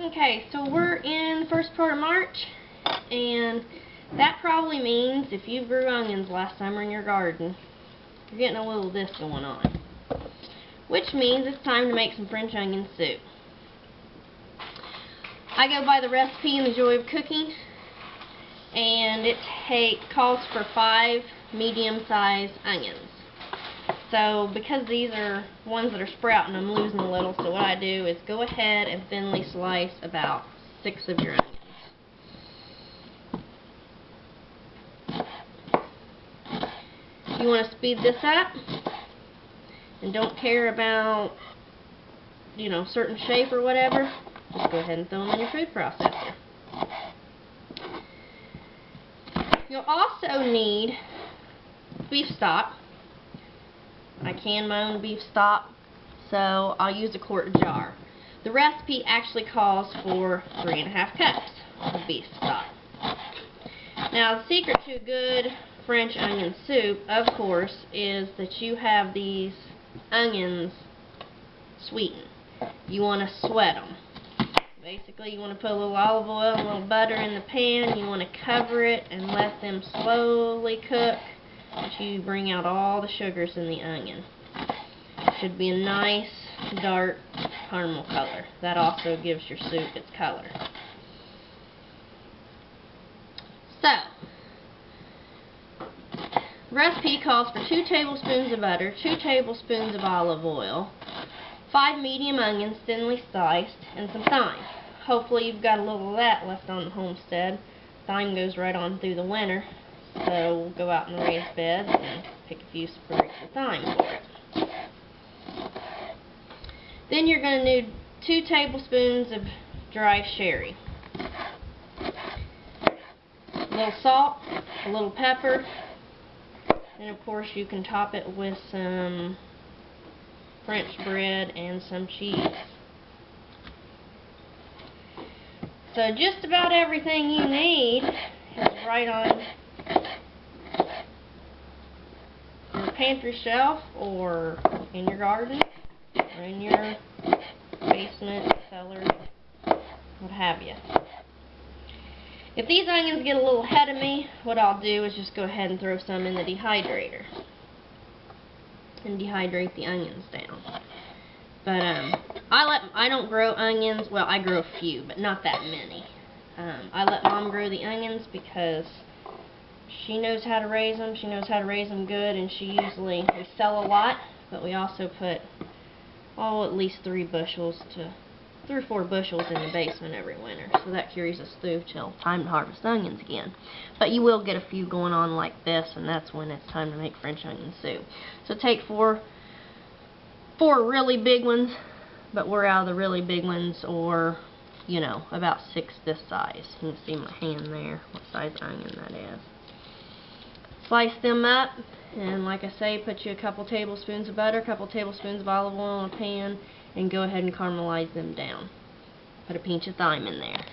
Okay, so we're in the first part of March, and that probably means if you grew onions last summer in your garden, you're getting a little of this going on. Which means it's time to make some French onion soup. I go by the recipe in The Joy of Cooking, and it calls for 5 medium-sized onions. So because these are ones that are sprouting, I'm losing a little, so what I do is go ahead and thinly slice about 6 of your onions. You want to speed this up and don't care about, certain shape or whatever, just go ahead and throw them in your food processor. You'll also need beef stock. I can my own beef stock, so I'll use a quart jar. The recipe actually calls for 3.5 cups of beef stock. Now, the secret to a good French onion soup, of course, is that you have these onions sweetened. You want to sweat them. Basically, you want to put a little olive oil and a little butter in the pan. You want to cover it and let them slowly cook until you bring out all the sugars in the onion. It should be a nice dark caramel color. That also gives your soup its color. So, the recipe calls for 2 tablespoons of butter, 2 tablespoons of olive oil, 5 medium onions thinly sliced, and some thyme. Hopefully you've got a little of that left on the homestead. Thyme goes right on through the winter. So we'll go out in the raised beds and pick a few sprigs of thyme for it. Then you're going to need 2 tablespoons of dry sherry. A little salt, a little pepper, and of course you can top it with some French bread and some cheese. So just about everything you need is right on your pantry shelf or in your garden or in your basement, cellar, what have you. If these onions get a little ahead of me, what I'll do is just go ahead and throw some in the dehydrator and dehydrate the onions down. But I don't grow onions. Well, I grow a few, but not that many. I let Mom grow the onions because she knows how to raise them. She knows how to raise them good, and we sell a lot, but we also put at least 3 or 4 bushels in the basement every winter. So that carries us through till time to harvest onions again. But you will get a few going on like this, and that's when it's time to make French onion soup. So take 4 really big ones, but we're out of the really big ones, or about 6 this size. You can see my hand there, what size onion that is. Slice them up, and like I say, put you a couple tablespoons of butter, a couple tablespoons of olive oil in a pan, and go ahead and caramelize them down. Put a pinch of thyme in there.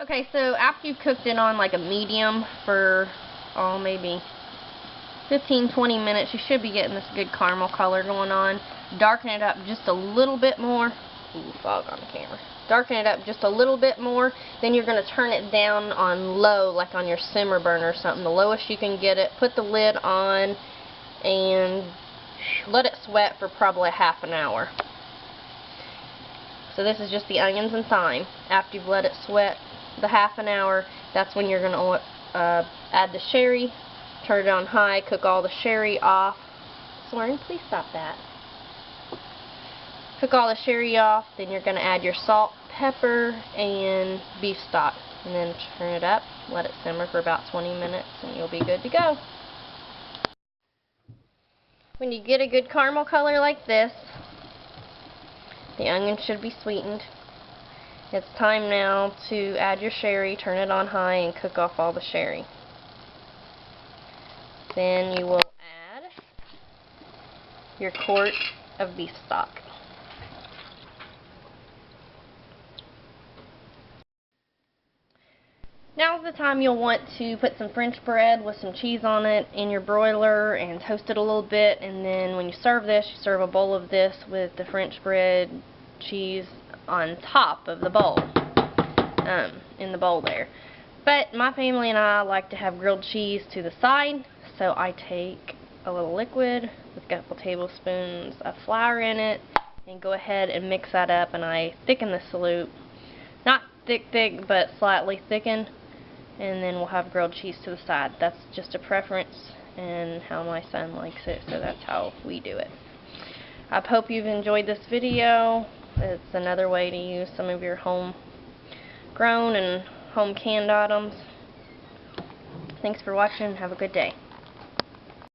Okay, so after you've cooked it on like a medium for maybe 15-20 minutes, you should be getting this good caramel color going on. Darken it up just a little bit more. Ooh, fog on the camera. Darken it up just a little bit more. Then you're going to turn it down on low, like on your simmer burner or something, the lowest you can get it. Put the lid on and let it sweat for probably half an hour. So this is just the onions and thyme. After you've let it sweat the half an hour, that's when you're going to add the sherry. Turn it on high, cook all the sherry off. Soren, please stop that. Cook all the sherry off, then you're going to add your salt, pepper, and beef stock. And then turn it up, let it simmer for about 20 minutes, and you'll be good to go. When you get a good caramel color like this, the onion should be sweetened. It's time now to add your sherry, turn it on high, and cook off all the sherry. Then you will add your quart of beef stock. Now of the time you'll want to put some French bread with some cheese on it in your broiler and toast it a little bit, and then when you serve this, you serve a bowl of this with the French bread cheese on top of the bowl, in the bowl there. But my family and I like to have grilled cheese to the side, so I take a little liquid with a couple tablespoons of flour in it and go ahead and mix that up, and I thicken the salute. Not thick, but slightly thickened, and then we'll have grilled cheese to the side. That's just a preference and how my son likes it, so that's how we do it. I hope you've enjoyed this video. It's another way to use some of your home-grown and home canned items. Thanks for watching. Have a good day.